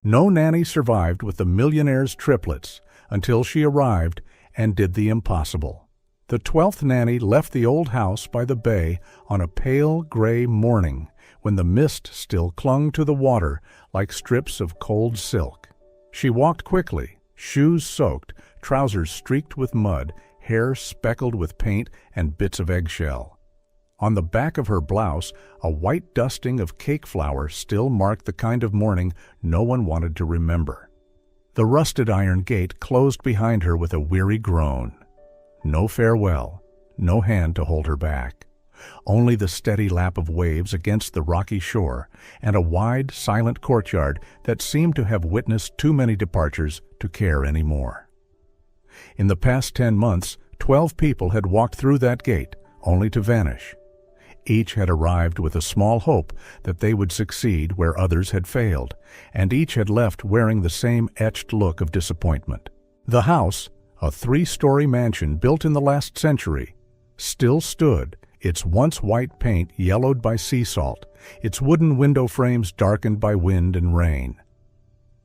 No nanny survived with the Millionaire's triplets until she arrived and did the impossible. The 12th nanny left the old house by the bay on a pale gray morning when the mist still clung to the water like strips of cold silk. She walked quickly, shoes soaked, trousers streaked with mud, hair speckled with paint and bits of eggshell. On the back of her blouse, a white dusting of cake flour still marked the kind of morning no one wanted to remember. The rusted iron gate closed behind her with a weary groan. No farewell, no hand to hold her back. Only the steady lap of waves against the rocky shore and a wide, silent courtyard that seemed to have witnessed too many departures to care any more. In the past 10 months, 12 people had walked through that gate, only to vanish. Each had arrived with a small hope that they would succeed where others had failed, and each had left wearing the same etched look of disappointment. The house, a 3-story mansion built in the last century, still stood, its once white paint yellowed by sea salt, its wooden window frames darkened by wind and rain.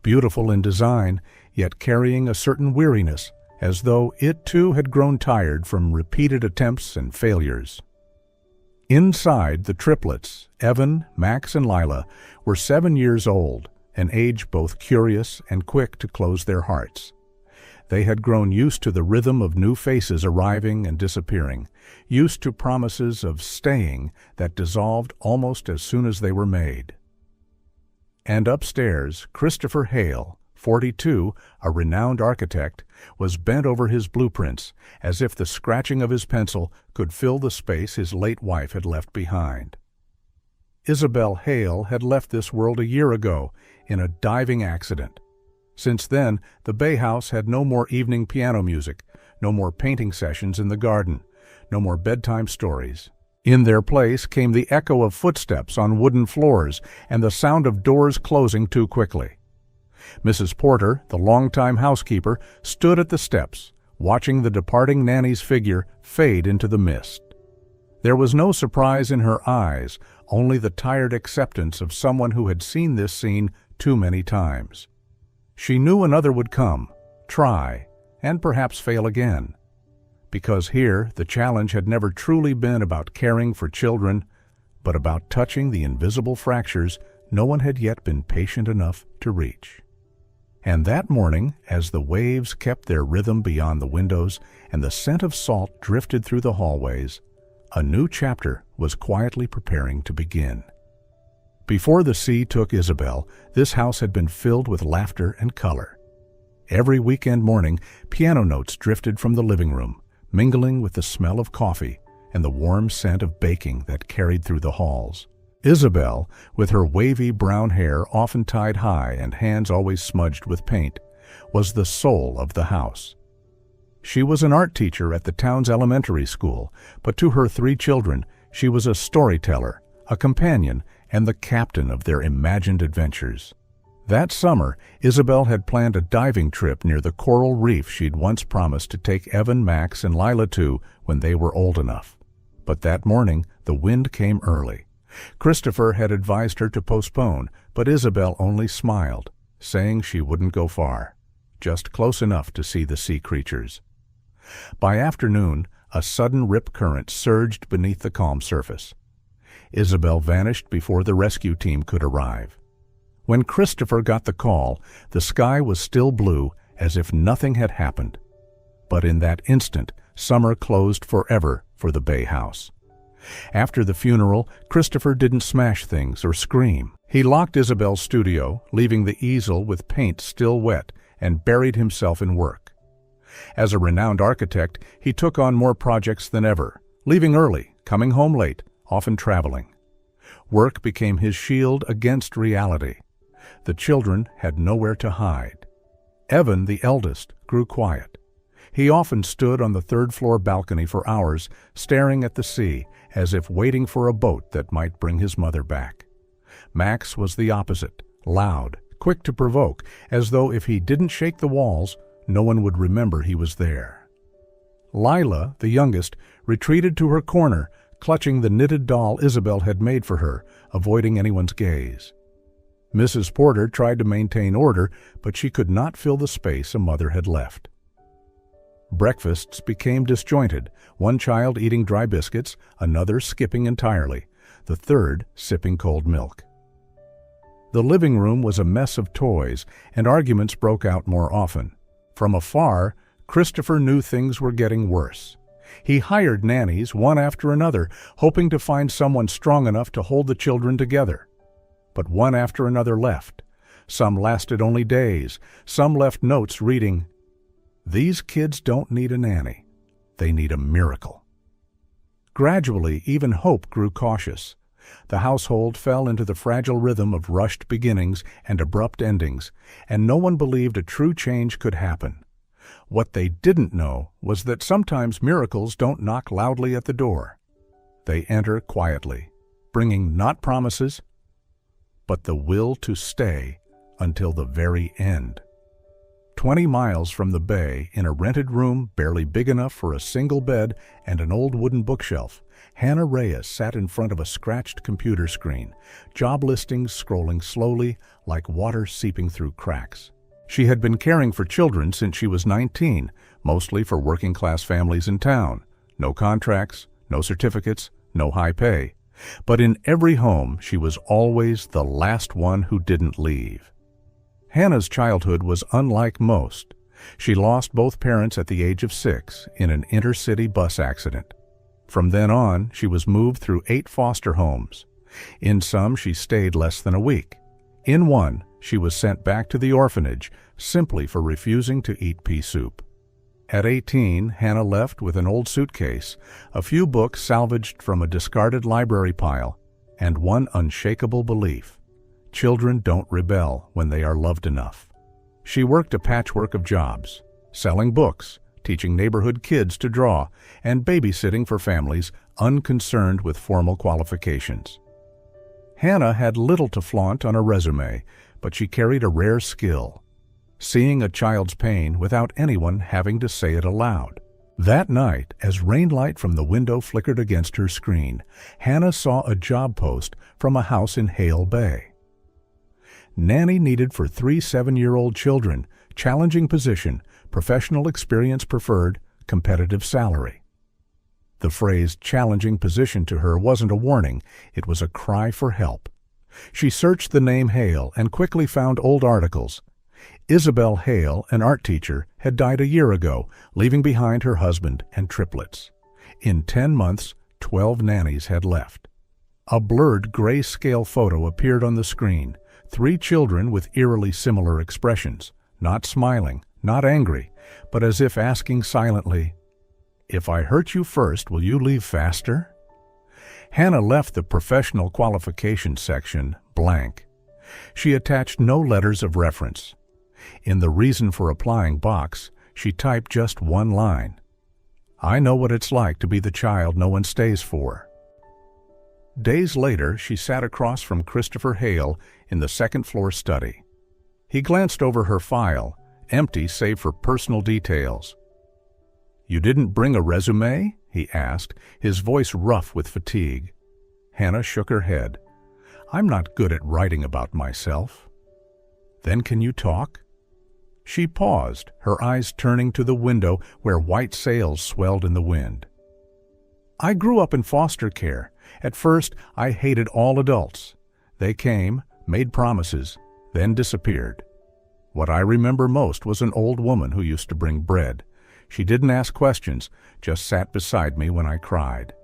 Beautiful in design, yet carrying a certain weariness, as though it too had grown tired from repeated attempts and failures. Inside, the triplets, Evan, Max, and Lila, were 7 years old, an age both curious and quick to close their hearts. They had grown used to the rhythm of new faces arriving and disappearing, used to promises of staying that dissolved almost as soon as they were made. And upstairs, Christopher Hale, 42, a renowned architect, was bent over his blueprints, as if the scratching of his pencil could fill the space his late wife had left behind. Isabel Hale had left this world a year ago in a diving accident. Since then, the Bay House had no more evening piano music, no more painting sessions in the garden, no more bedtime stories. In their place came the echo of footsteps on wooden floors and the sound of doors closing too quickly. Mrs. Porter, the longtime housekeeper, stood at the steps, watching the departing nanny's figure fade into the mist. There was no surprise in her eyes, only the tired acceptance of someone who had seen this scene too many times. She knew another would come, try, and perhaps fail again. Because here, the challenge had never truly been about caring for children, but about touching the invisible fractures no one had yet been patient enough to reach. And that morning, as the waves kept their rhythm beyond the windows and the scent of salt drifted through the hallways, a new chapter was quietly preparing to begin. Before the sea took Isabel, this house had been filled with laughter and color. Every weekend morning, piano notes drifted from the living room, mingling with the smell of coffee and the warm scent of baking that carried through the halls. Isabel, with her wavy brown hair often tied high and hands always smudged with paint, was the soul of the house. She was an art teacher at the town's elementary school, but to her 3 children, she was a storyteller, a companion, and the captain of their imagined adventures. That summer, Isabel had planned a diving trip near the coral reef she'd once promised to take Evan, Max, and Lila to when they were old enough. But that morning, the wind came early. Christopher had advised her to postpone, but Isabel only smiled, saying she wouldn't go far, just close enough to see the sea creatures. By afternoon, a sudden rip current surged beneath the calm surface. Isabel vanished before the rescue team could arrive. When Christopher got the call, the sky was still blue, as if nothing had happened. But in that instant, summer closed forever for the Bay House. After the funeral, Christopher didn't smash things or scream. He locked Isabel's studio, leaving the easel with paint still wet, and buried himself in work. As a renowned architect, he took on more projects than ever, leaving early, coming home late, often traveling. Work became his shield against reality. The children had nowhere to hide. Evan, the eldest, grew quiet. He often stood on the 3rd-floor balcony for hours, staring at the sea, as if waiting for a boat that might bring his mother back. Max was the opposite, loud, quick to provoke, as though if he didn't shake the walls, no one would remember he was there. Lila, the youngest, retreated to her corner, clutching the knitted doll Isabel had made for her, avoiding anyone's gaze. Mrs. Porter tried to maintain order, but she could not fill the space a mother had left. Breakfasts became disjointed, one child eating dry biscuits, another skipping entirely, the third sipping cold milk. The living room was a mess of toys, and arguments broke out more often. From afar, Christopher knew things were getting worse. He hired nannies one after another, hoping to find someone strong enough to hold the children together. But one after another left. Some lasted only days. Some left notes reading, "These kids don't need a nanny. They need a miracle." Gradually, even hope grew cautious. The household fell into the fragile rhythm of rushed beginnings and abrupt endings, and no one believed a true change could happen. What they didn't know was that sometimes miracles don't knock loudly at the door. They enter quietly, bringing not promises, but the will to stay until the very end. 20 miles from the bay, in a rented room barely big enough for a single bed and an old wooden bookshelf, Hannah Reyes sat in front of a scratched computer screen, job listings scrolling slowly like water seeping through cracks. She had been caring for children since she was 19, mostly for working-class families in town. No contracts, no certificates, no high pay. But in every home, she was always the last one who didn't leave. Hannah's childhood was unlike most. She lost both parents at the age of 6 in an intercity bus accident. From then on, she was moved through 8 foster homes. In some, she stayed less than a week. In one, she was sent back to the orphanage simply for refusing to eat pea soup. At 18, Hannah left with an old suitcase, a few books salvaged from a discarded library pile, and one unshakable belief: children don't rebel when they are loved enough. She worked a patchwork of jobs, selling books, teaching neighborhood kids to draw, and babysitting for families unconcerned with formal qualifications. Hannah had little to flaunt on a resume, but she carried a rare skill: seeing a child's pain without anyone having to say it aloud. That night, as rainlight from the window flickered against her screen, Hannah saw a job post from a house in Hale Bay. Nanny needed for 3 7-year-old children, challenging position, professional experience preferred, competitive salary. The phrase challenging position to her wasn't a warning, it was a cry for help. She searched the name Hale and quickly found old articles. Isabel Hale, an art teacher, had died a year ago, leaving behind her husband and triplets. In 10 months, 12 nannies had left. A blurred grayscale photo appeared on the screen. 3 children with eerily similar expressions, not smiling, not angry, but as if asking silently, "If I hurt you first, will you leave faster?" Hannah left the professional qualifications section blank. She attached no letters of reference. In the reason for applying box, she typed just one line: "I know what it's like to be the child no one stays for." Days later, she sat across from Christopher Hale in the second-floor study. He glanced over her file, empty save for personal details. "You didn't bring a resume?" he asked, his voice rough with fatigue. Hannah shook her head. "I'm not good at writing about myself." "Then can you talk?" She paused, her eyes turning to the window where white sails swelled in the wind. "I grew up in foster care. At first, I hated all adults. They came, made promises, then disappeared. What I remember most was an old woman who used to bring bread. She didn't ask questions, just sat beside me when I cried.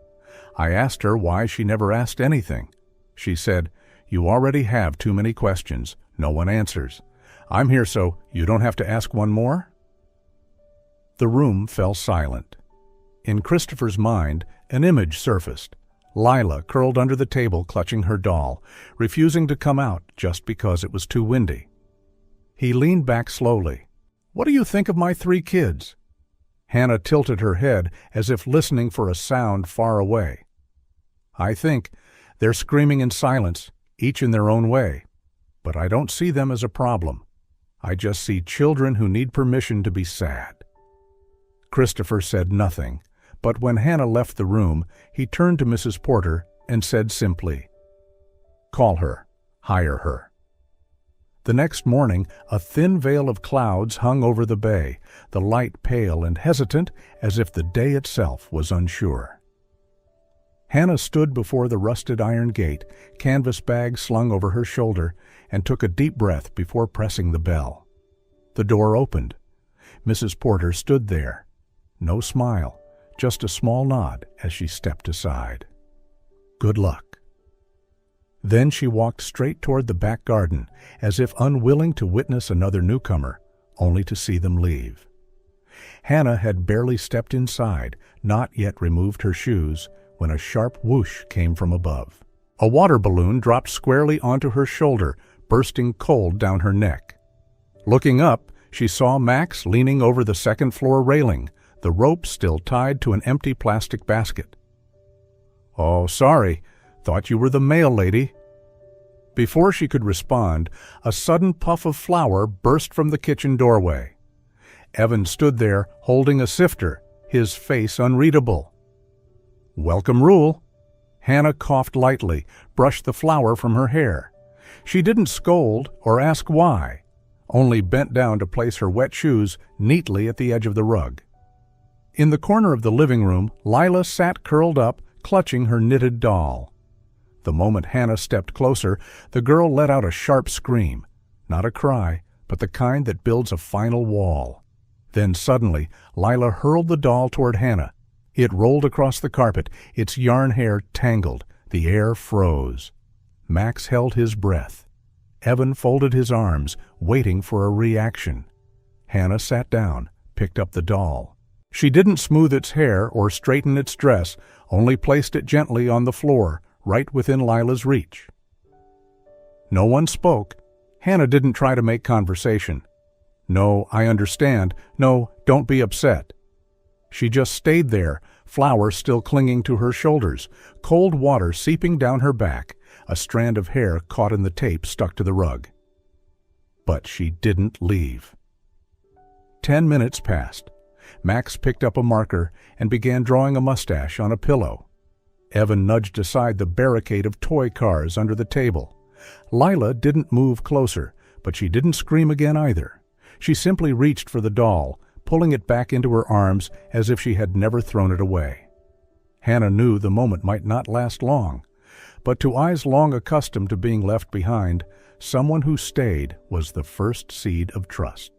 I asked her why she never asked anything. She said, 'You already have too many questions. No one answers. I'm here so you don't have to ask one more?'" The room fell silent. In Christopher's mind, an image surfaced. Lila curled under the table clutching her doll, refusing to come out just because it was too windy. He leaned back slowly. "What do you think of my 3 kids?" Hannah tilted her head as if listening for a sound far away. "I think they're screaming in silence, each in their own way. But I don't see them as a problem. I just see children who need permission to be sad." Christopher said nothing, but when Hannah left the room, he turned to Mrs. Porter and said simply, "Call her, hire her." The next morning, a thin veil of clouds hung over the bay, the light pale and hesitant as if the day itself was unsure. Hannah stood before the rusted iron gate, canvas bag slung over her shoulder, and took a deep breath before pressing the bell. The door opened. Mrs. Porter stood there. No smile, just a small nod as she stepped aside. Good luck. Then she walked straight toward the back garden, as if unwilling to witness another newcomer, only to see them leave. Hannah had barely stepped inside, not yet removed her shoes, when a sharp whoosh came from above. A water balloon dropped squarely onto her shoulder, bursting cold down her neck. Looking up, she saw Max leaning over the second-floor railing, the rope still tied to an empty plastic basket. "Oh, sorry. Thought you were the mail lady." Before she could respond, a sudden puff of flour burst from the kitchen doorway. Evan stood there, holding a sifter, his face unreadable. "Welcome, Rule." Hannah coughed lightly, brushed the flour from her hair. She didn't scold or ask why, only bent down to place her wet shoes neatly at the edge of the rug. In the corner of the living room, Lila sat curled up, clutching her knitted doll. The moment Hannah stepped closer, the girl let out a sharp scream, not a cry, but the kind that builds a final wall. Then suddenly, Lila hurled the doll toward Hannah. It rolled across the carpet, its yarn hair tangled, the air froze. Max held his breath. Evan folded his arms, waiting for a reaction. Hannah sat down, picked up the doll. She didn't smooth its hair or straighten its dress, only placed it gently on the floor, right within Lila's reach. No one spoke. Hannah didn't try to make conversation. "No, I understand. No, don't be upset." She just stayed there, flour still clinging to her shoulders, cold water seeping down her back, a strand of hair caught in the tape stuck to the rug. But she didn't leave. 10 minutes passed. Max picked up a marker and began drawing a mustache on a pillow. Evan nudged aside the barricade of toy cars under the table. Lila didn't move closer, but she didn't scream again either. She simply reached for the doll, pulling it back into her arms as if she had never thrown it away. Hannah knew the moment might not last long, but to eyes long accustomed to being left behind, someone who stayed was the first seed of trust.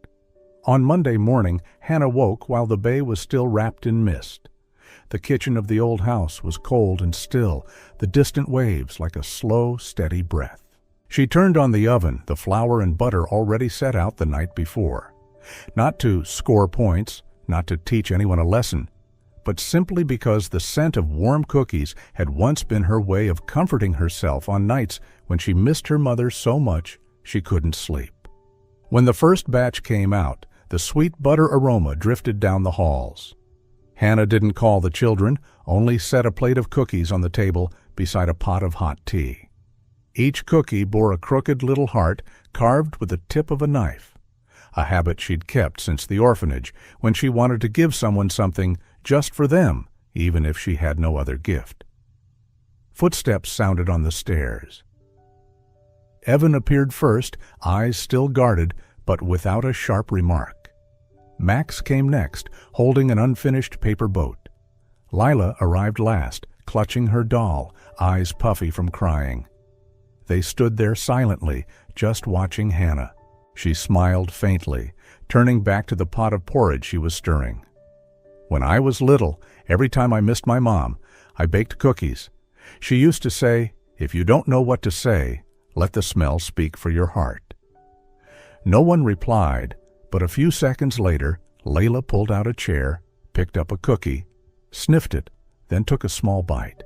On Monday morning, Hannah woke while the bay was still wrapped in mist. The kitchen of the old house was cold and still, the distant waves like a slow, steady breath. She turned on the oven, the flour and butter already set out the night before. Not to score points, not to teach anyone a lesson, but simply because the scent of warm cookies had once been her way of comforting herself on nights when she missed her mother so much she couldn't sleep. When the first batch came out, the sweet butter aroma drifted down the halls. Hannah didn't call the children, only set a plate of cookies on the table beside a pot of hot tea. Each cookie bore a crooked little heart carved with the tip of a knife, a habit she'd kept since the orphanage when she wanted to give someone something just for them, even if she had no other gift. Footsteps sounded on the stairs. Evan appeared first, eyes still guarded, but without a sharp remark. Max came next, holding an unfinished paper boat. Lila arrived last, clutching her doll, eyes puffy from crying. They stood there silently, just watching Hannah. She smiled faintly, turning back to the pot of porridge she was stirring. "When I was little, every time I missed my mom, I baked cookies. She used to say, 'If you don't know what to say, let the smell speak for your heart.'" No one replied, but a few seconds later, Layla pulled out a chair, picked up a cookie, sniffed it, then took a small bite.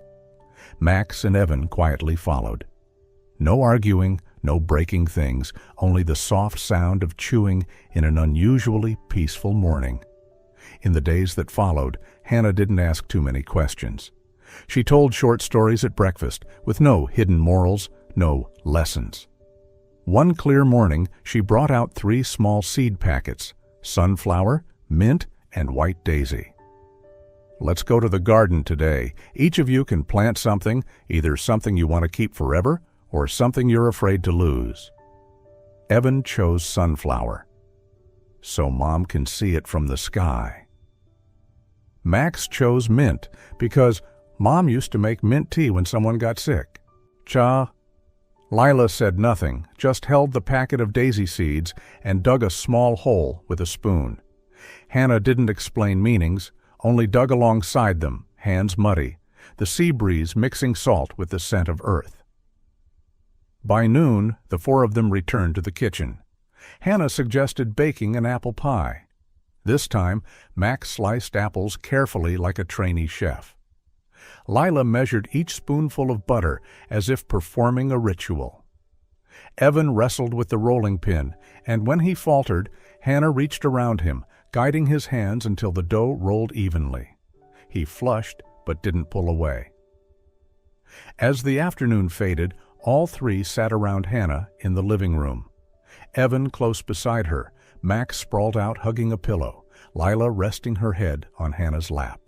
Max and Evan quietly followed. No arguing, no breaking things, only the soft sound of chewing in an unusually peaceful morning. In the days that followed, Hannah didn't ask too many questions. She told short stories at breakfast, with no hidden morals, no lessons. One clear morning, she brought out 3 small seed packets, sunflower, mint, and white daisy. "Let's go to the garden today. Each of you can plant something, either something you want to keep forever or something you're afraid to lose." Evan chose sunflower, so Mom can see it from the sky. Max chose mint because Mom used to make mint tea when someone got sick. Lila said nothing, just held the packet of daisy seeds and dug a small hole with a spoon. Hannah didn't explain meanings, only dug alongside them, hands muddy, the sea breeze mixing salt with the scent of earth. By noon, the four of them returned to the kitchen. Hannah suggested baking an apple pie. This time, Max sliced apples carefully like a trainee chef. Lila measured each spoonful of butter as if performing a ritual. Evan wrestled with the rolling pin, and when he faltered, Hannah reached around him, guiding his hands until the dough rolled evenly. He flushed, but didn't pull away. As the afternoon faded, all three sat around Hannah in the living room. Evan close beside her, Max sprawled out hugging a pillow, Lila resting her head on Hannah's lap.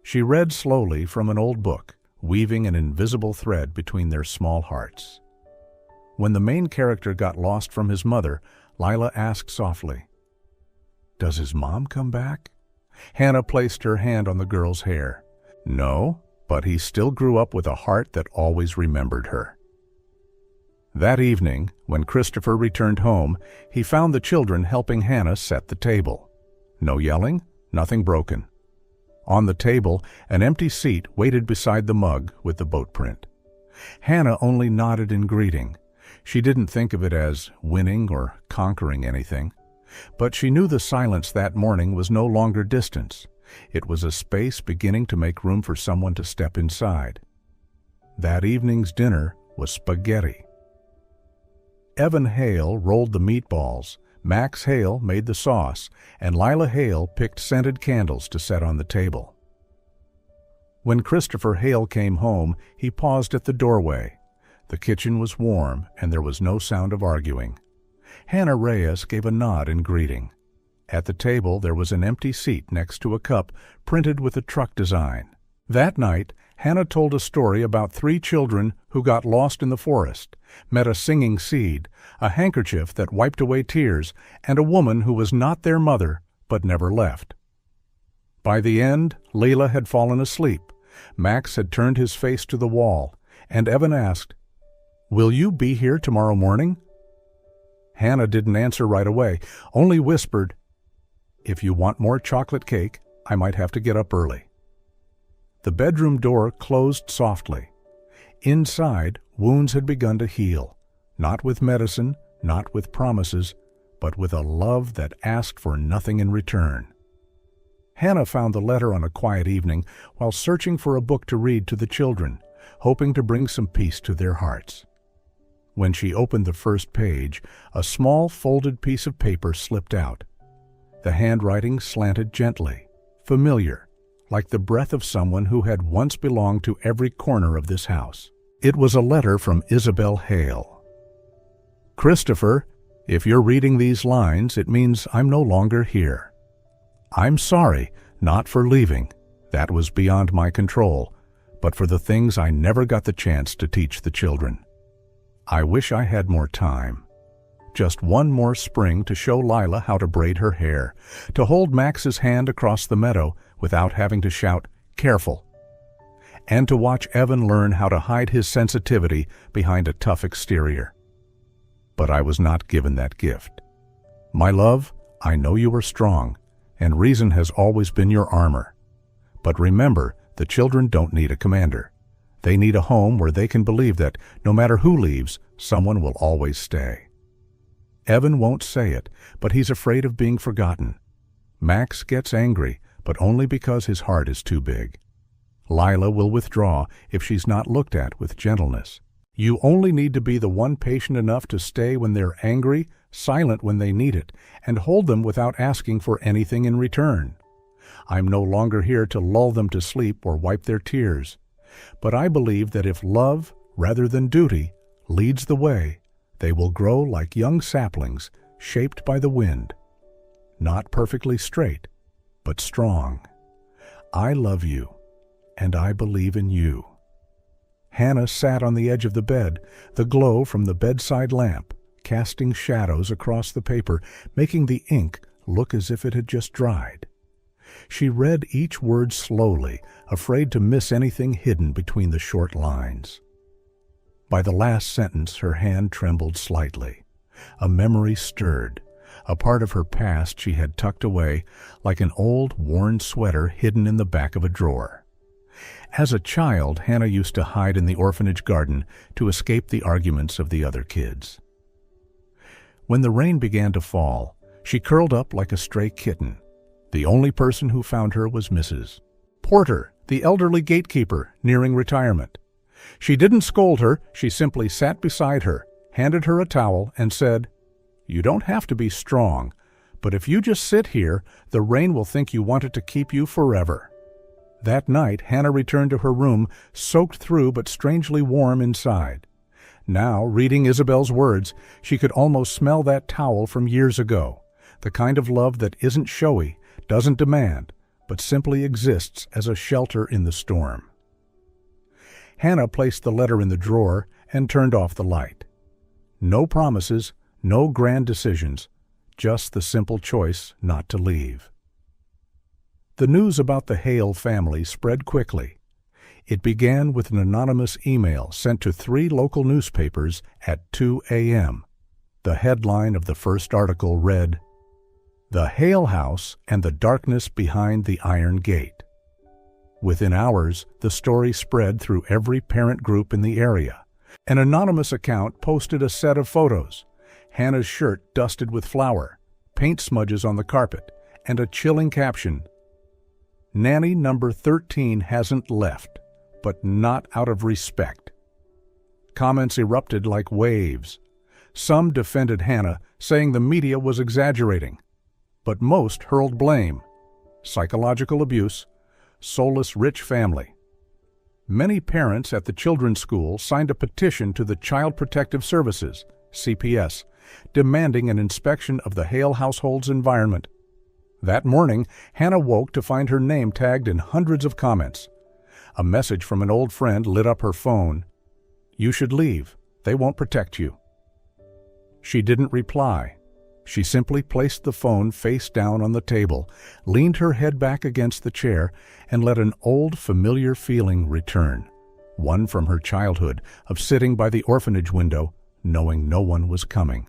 She read slowly from an old book, weaving an invisible thread between their small hearts. When the main character got lost from his mother, Lila asked softly, "Does his mom come back?" Hannah placed her hand on the girl's hair. No, but he still grew up with a heart that always remembered her. That evening, when Christopher returned home, he found the children helping Hannah set the table. No yelling, nothing broken. On the table, an empty seat waited beside the mug with the boat print. Hannah only nodded in greeting. She didn't think of it as winning or conquering anything. But she knew the silence that morning was no longer distance. It was a space beginning to make room for someone to step inside. That evening's dinner was spaghetti. Evan Hale rolled the meatballs, Max Hale made the sauce, and Lila Hale picked scented candles to set on the table. When Christopher Hale came home, he paused at the doorway. The kitchen was warm, and there was no sound of arguing. Hannah Reyes gave a nod in greeting. At the table there was an empty seat next to a cup printed with a truck design. That night, Hannah told a story about 3 children who got lost in the forest, met a singing seed, a handkerchief that wiped away tears, and a woman who was not their mother but never left. By the end, Leila had fallen asleep. Max had turned his face to the wall, and Evan asked, "Will you be here tomorrow morning?" Hannah didn't answer right away, only whispered, "If you want more chocolate cake, I might have to get up early." The bedroom door closed softly. Inside, wounds had begun to heal, not with medicine, not with promises, but with a love that asked for nothing in return. Hannah found the letter on a quiet evening while searching for a book to read to the children, hoping to bring some peace to their hearts. When she opened the first page, a small folded piece of paper slipped out. The handwriting slanted gently, familiar, like the breath of someone who had once belonged to every corner of this house. It was a letter from Isabel Hale. "Christopher, if you're reading these lines, it means I'm no longer here. I'm sorry, not for leaving. That was beyond my control, but for the things I never got the chance to teach the children. I wish I had more time. Just one more spring to show Lila how to braid her hair, to hold Max's hand across the meadow without having to shout, 'Careful,' and to watch Evan learn how to hide his sensitivity behind a tough exterior. But I was not given that gift. My love, I know you are strong, and reason has always been your armor. But remember, the children don't need a commander. They need a home where they can believe that no matter who leaves, someone will always stay. Evan won't say it, but he's afraid of being forgotten. Max gets angry, but only because his heart is too big. Lila will withdraw if she's not looked at with gentleness. You only need to be the one patient enough to stay when they're angry, silent when they need it, and hold them without asking for anything in return. I'm no longer here to lull them to sleep or wipe their tears. But I believe that if love, rather than duty, leads the way, they will grow like young saplings shaped by the wind. Not perfectly straight, but strong. I love you, and I believe in you." Hannah sat on the edge of the bed, the glow from the bedside lamp casting shadows across the paper, making the ink look as if it had just dried. She read each word slowly, afraid to miss anything hidden between the short lines. By the last sentence, her hand trembled slightly. A memory stirred, a part of her past she had tucked away like an old, worn sweater hidden in the back of a drawer. As a child, Hannah used to hide in the orphanage garden to escape the arguments of the other kids. When the rain began to fall, she curled up like a stray kitten. The only person who found her was Mrs. Porter, the elderly gatekeeper, nearing retirement. She didn't scold her, she simply sat beside her, handed her a towel, and said, "You don't have to be strong, but if you just sit here, the rain will think you want it to keep you forever." That night, Hannah returned to her room, soaked through but strangely warm inside. Now, reading Isabel's words, she could almost smell that towel from years ago, the kind of love that isn't showy, doesn't demand, but simply exists as a shelter in the storm. Hannah placed the letter in the drawer and turned off the light. No promises, no grand decisions, just the simple choice not to leave. The news about the Hale family spread quickly. It began with an anonymous email sent to 3 local newspapers at 2 a.m. The headline of the first article read, "The Hale House and the Darkness Behind the Iron Gate." Within hours, the story spread through every parent group in the area. An anonymous account posted a set of photos: Hannah's shirt dusted with flour, paint smudges on the carpet, and a chilling caption, "Nanny number 13 hasn't left, but not out of respect." Comments erupted like waves. Some defended Hannah, saying the media was exaggerating, but most hurled blame. Psychological abuse, soulless rich family. Many parents at the children's school signed a petition to the Child Protective Services, CPS, demanding an inspection of the Hale household's environment. That morning, Hannah woke to find her name tagged in hundreds of comments. A message from an old friend lit up her phone. "You should leave. They won't protect you." She didn't reply. She simply placed the phone face down on the table, leaned her head back against the chair, and let an old familiar feeling return, one from her childhood of sitting by the orphanage window, knowing no one was coming.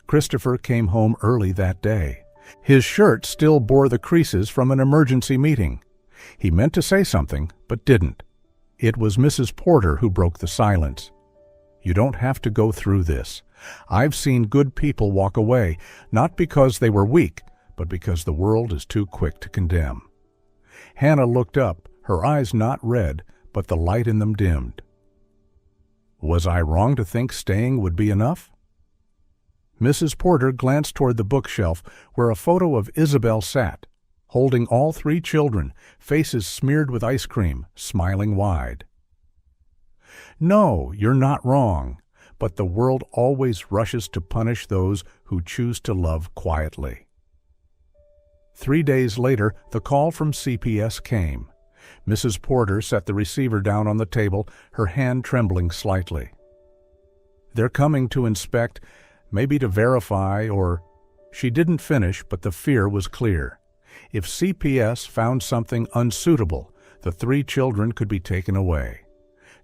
Christopher came home early that day. His shirt still bore the creases from an emergency meeting. He meant to say something, but didn't. It was Mrs. Porter who broke the silence. "You don't have to go through this. I've seen good people walk away, not because they were weak, but because the world is too quick to condemn." Hannah looked up, her eyes not red, but the light in them dimmed. Was I wrong to think staying would be enough? Mrs. Porter glanced toward the bookshelf where a photo of Isabel sat, holding all 3 children, faces smeared with ice cream, smiling wide. "No, you're not wrong, but the world always rushes to punish those who choose to love quietly." 3 days later, the call from CPS came. Mrs. Porter set the receiver down on the table, her hand trembling slightly. "They're coming to inspect, maybe to verify, or—" She didn't finish, but the fear was clear. If CPS found something unsuitable, the 3 children could be taken away,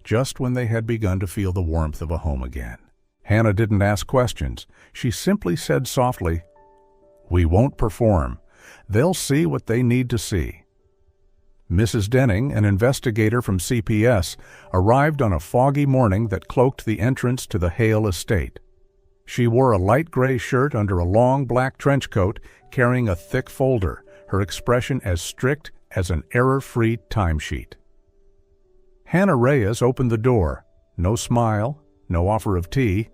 just when they had begun to feel the warmth of a home again. Hannah didn't ask questions. She simply said softly, "We won't perform. They'll see what they need to see." Mrs. Denning, an investigator from CPS, arrived on a foggy morning that cloaked the entrance to the Hale estate. She wore a light gray shirt under a long black trench coat, carrying a thick folder, her expression as strict as an error-free timesheet. Hannah Reyes opened the door. No smile, no offer of tea,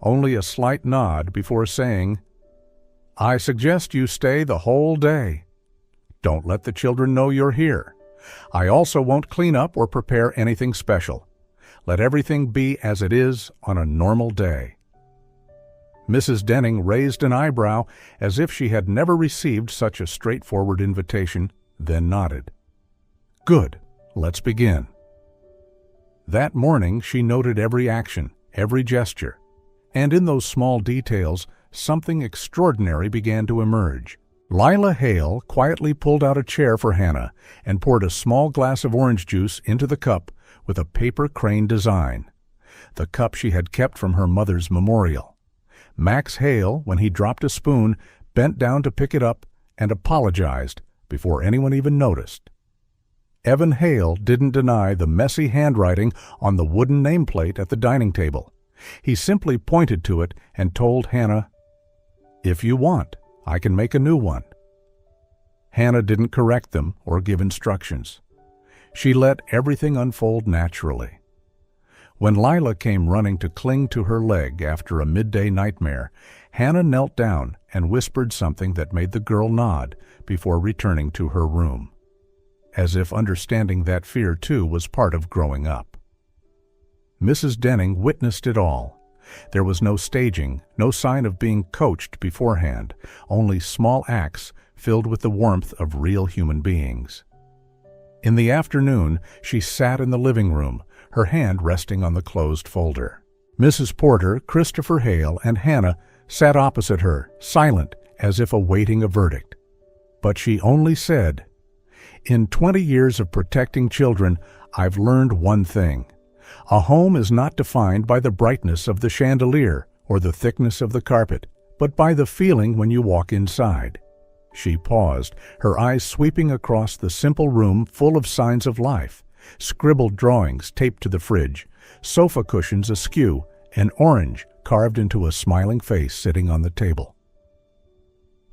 only a slight nod before saying, "I suggest you stay the whole day. Don't let the children know you're here. I also won't clean up or prepare anything special. Let everything be as it is on a normal day." Mrs. Denning raised an eyebrow as if she had never received such a straightforward invitation, then nodded. "Good, let's begin." That morning she noted every action, every gesture. And in those small details, something extraordinary began to emerge. Lila Hale quietly pulled out a chair for Hannah and poured a small glass of orange juice into the cup with a paper crane design, the cup she had kept from her mother's memorial. Max Hale, when he dropped a spoon, bent down to pick it up and apologized before anyone even noticed. Evan Hale didn't deny the messy handwriting on the wooden nameplate at the dining table. He simply pointed to it and told Hannah, "If you want, I can make a new one." Hannah didn't correct them or give instructions. She let everything unfold naturally. When Lila came running to cling to her leg after a midday nightmare, Hannah knelt down and whispered something that made the girl nod before returning to her room, as if understanding that fear too was part of growing up. Mrs. Denning witnessed it all. There was no staging, no sign of being coached beforehand, only small acts filled with the warmth of real human beings. In the afternoon, she sat in the living room, her hand resting on the closed folder. Mrs. Porter, Christopher Hale, and Hannah sat opposite her, silent as if awaiting a verdict. But she only said, "In 20 years of protecting children, I've learned one thing. A home is not defined by the brightness of the chandelier or the thickness of the carpet, but by the feeling when you walk inside." She paused, her eyes sweeping across the simple room full of signs of life, scribbled drawings taped to the fridge, sofa cushions askew, an orange carved into a smiling face sitting on the table.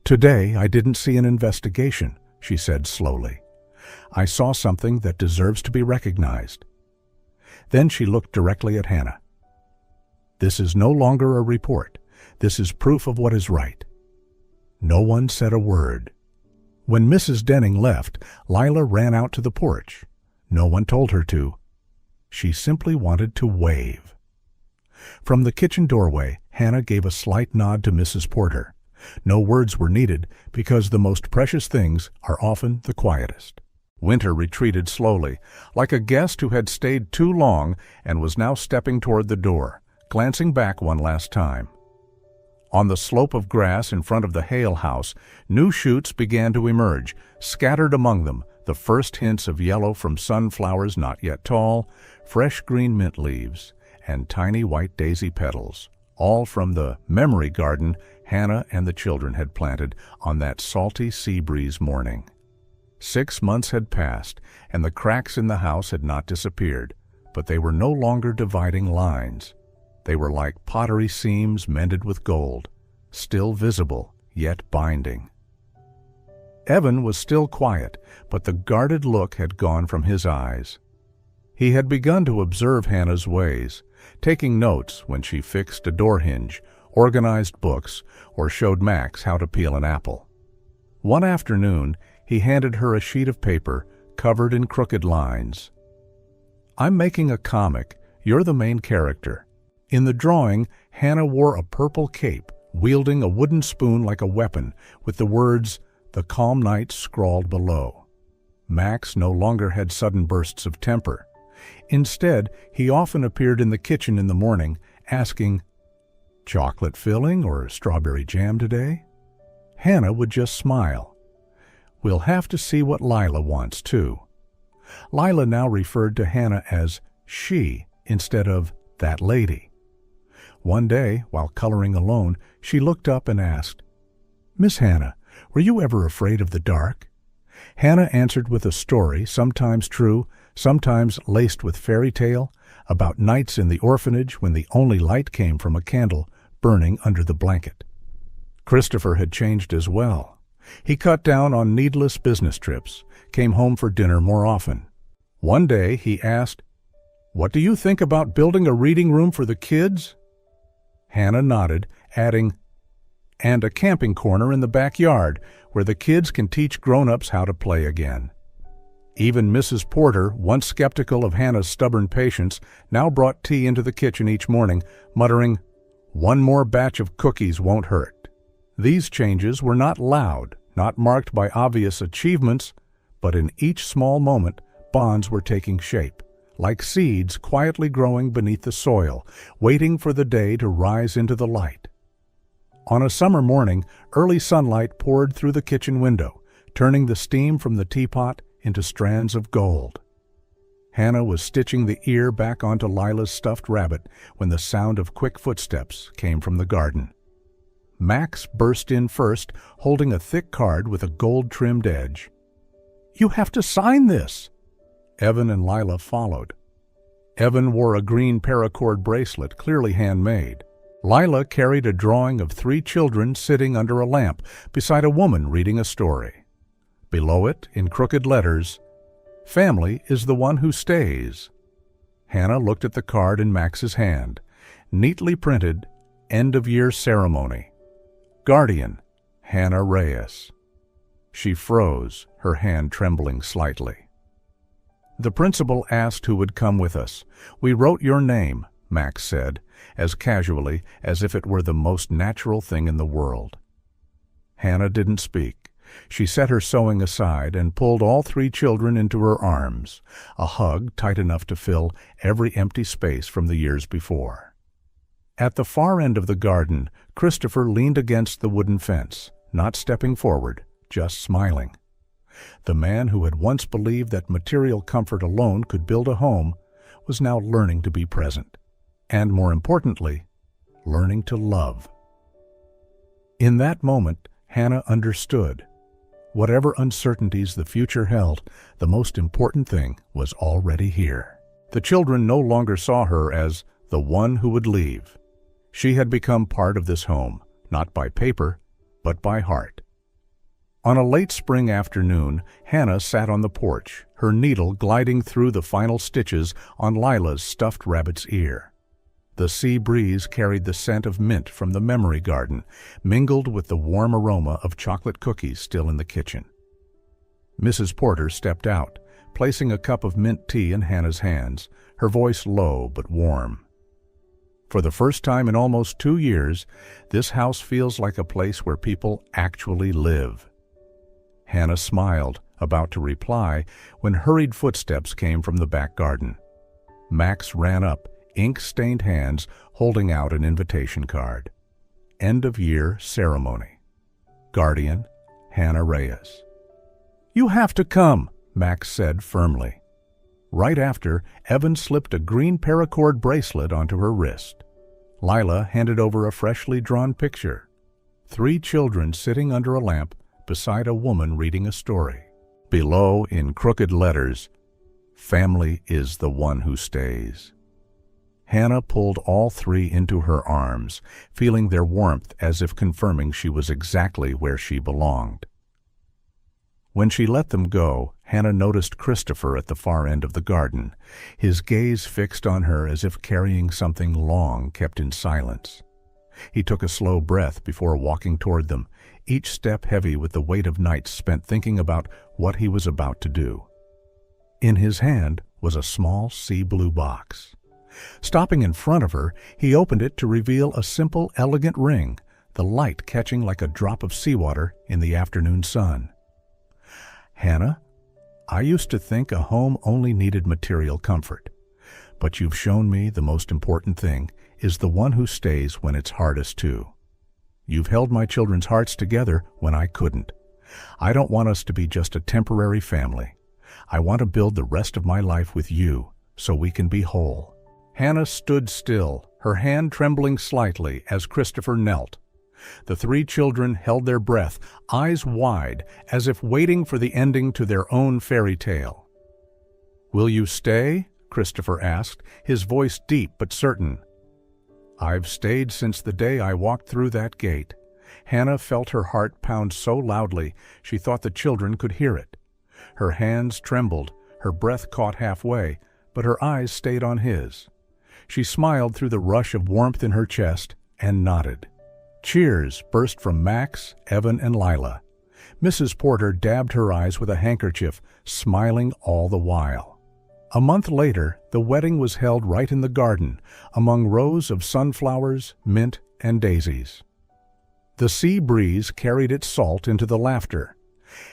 "Today I didn't see an investigation," she said slowly. "I saw something that deserves to be recognized." Then she looked directly at Hannah. "This is no longer a report. This is proof of what is right." No one said a word. When Mrs. Denning left, Lila ran out to the porch. No one told her to. She simply wanted to wave. From the kitchen doorway, Hannah gave a slight nod to Mrs. Porter. No words were needed because the most precious things are often the quietest. Winter retreated slowly, like a guest who had stayed too long and was now stepping toward the door, glancing back one last time. On the slope of grass in front of the Hale house, new shoots began to emerge, scattered among them the first hints of yellow from sunflowers not yet tall, fresh green mint leaves, and tiny white daisy petals, all from the memory garden Hannah and the children had planted on that salty sea breeze morning. 6 months had passed, and the cracks in the house had not disappeared, but they were no longer dividing lines. They were like pottery seams mended with gold, still visible, yet binding. Evan was still quiet, but the guarded look had gone from his eyes. He had begun to observe Hannah's ways, taking notes when she fixed a door hinge, organized books, or showed Max how to peel an apple. One afternoon, he handed her a sheet of paper covered in crooked lines. "I'm making a comic. You're the main character." In the drawing, Hannah wore a purple cape, wielding a wooden spoon like a weapon, with the words, "The calm night," scrawled below. Max no longer had sudden bursts of temper. Instead, he often appeared in the kitchen in the morning, asking, "Chocolate filling or strawberry jam today?" Hannah would just smile. "We'll have to see what Lila wants, too." Lila now referred to Hannah as she instead of that lady. One day, while coloring alone, she looked up and asked, "Miss Hannah, were you ever afraid of the dark?" Hannah answered with a story, sometimes true, sometimes laced with fairy tale, about nights in the orphanage when the only light came from a candle burning under the blanket. Christopher had changed as well. He cut down on needless business trips, came home for dinner more often. One day he asked, "What do you think about building a reading room for the kids?" Hannah nodded, adding, "And a camping corner in the backyard where the kids can teach grown-ups how to play again." Even Mrs. Porter, once skeptical of Hannah's stubborn patience, now brought tea into the kitchen each morning, muttering, "One more batch of cookies won't hurt." These changes were not loud, not marked by obvious achievements, but in each small moment, bonds were taking shape, like seeds quietly growing beneath the soil, waiting for the day to rise into the light. On a summer morning, early sunlight poured through the kitchen window, turning the steam from the teapot into strands of gold. Hannah was stitching the ear back onto Lila's stuffed rabbit when the sound of quick footsteps came from the garden. Max burst in first, holding a thick card with a gold-trimmed edge. "You have to sign this!" Evan and Lila followed. Evan wore a green paracord bracelet, clearly handmade. Lila carried a drawing of 3 children sitting under a lamp beside a woman reading a story. Below it, in crooked letters, "Family is the one who stays." Hannah looked at the card in Max's hand. Neatly printed, "End-of-year ceremony. Guardian, Hannah Reyes." She froze, her hand trembling slightly. The principal asked who would come with us. "We wrote your name," Max said, as casually as if it were the most natural thing in the world. Hannah didn't speak. She set her sewing aside and pulled all 3 children into her arms, a hug tight enough to fill every empty space from the years before. At the far end of the garden, Christopher leaned against the wooden fence, not stepping forward, just smiling. The man who had once believed that material comfort alone could build a home was now learning to be present, and more importantly, learning to love. In that moment, Hannah understood. Whatever uncertainties the future held, the most important thing was already here. The children no longer saw her as the one who would leave. She had become part of this home, not by paper, but by heart. On a late spring afternoon, Hannah sat on the porch, her needle gliding through the final stitches on Lila's stuffed rabbit's ear. The sea breeze carried the scent of mint from the memory garden, mingled with the warm aroma of chocolate cookies still in the kitchen. Mrs. Porter stepped out, placing a cup of mint tea in Hannah's hands, her voice low but warm. "For the first time in almost 2 years, this house feels like a place where people actually live." Hannah smiled, about to reply, when hurried footsteps came from the back garden. Max ran up, ink-stained hands holding out an invitation card. "End-of-year ceremony. Guardian, Hannah Reyes." "You have to come," Max said firmly. Right after, Evan slipped a green paracord bracelet onto her wrist. Lila handed over a freshly drawn picture. 3 children sitting under a lamp beside a woman reading a story. Below, in crooked letters, "Family is the one who stays." Hannah pulled all 3 into her arms, feeling their warmth as if confirming she was exactly where she belonged. When she let them go, Hannah noticed Christopher at the far end of the garden, his gaze fixed on her as if carrying something long kept in silence. He took a slow breath before walking toward them, each step heavy with the weight of nights spent thinking about what he was about to do. In his hand was a small sea-blue box. Stopping in front of her, he opened it to reveal a simple, elegant ring, the light catching like a drop of seawater in the afternoon sun. "Hannah, I used to think a home only needed material comfort, but you've shown me the most important thing is the one who stays when it's hardest too. You've held my children's hearts together when I couldn't. I don't want us to be just a temporary family. I want to build the rest of my life with you so we can be whole." Hannah stood still, her hand trembling slightly as Christopher knelt. The 3 children held their breath, eyes wide, as if waiting for the ending to their own fairy tale. "Will you stay?" Christopher asked, his voice deep but certain. "I've stayed since the day I walked through that gate." Hannah felt her heart pound so loudly she thought the children could hear it. Her hands trembled, her breath caught halfway, but her eyes stayed on his. She smiled through the rush of warmth in her chest and nodded. Cheers burst from Max, Evan, and Lila. Mrs. Porter dabbed her eyes with a handkerchief, smiling all the while. A month later, the wedding was held right in the garden, among rows of sunflowers, mint, and daisies. The sea breeze carried its salt into the laughter.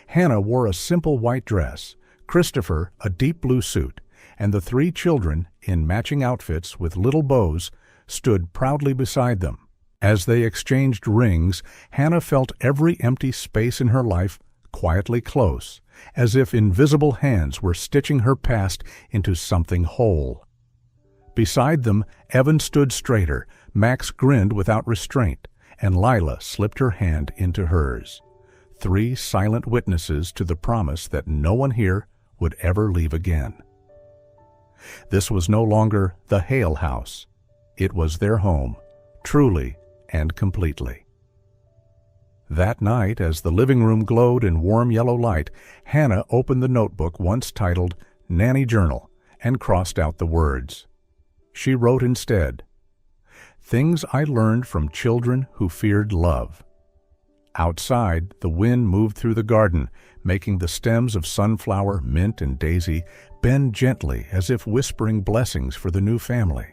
Hannah wore a simple white dress, Christopher a deep blue suit, and the 3 children, in matching outfits with little bows, stood proudly beside them. As they exchanged rings, Hannah felt every empty space in her life quietly close, as if invisible hands were stitching her past into something whole. Beside them, Evan stood straighter, Max grinned without restraint, and Lila slipped her hand into hers. 3 silent witnesses to the promise that no one here would ever leave again. This was no longer the Hale house. It was their home, truly and completely. That night, as the living room glowed in warm yellow light, Hannah opened the notebook once titled Nanny Journal and crossed out the words. She wrote instead, "Things I learned from children who feared love." Outside, the wind moved through the garden, making the stems of sunflower, mint, and daisy bend gently as if whispering blessings for the new family.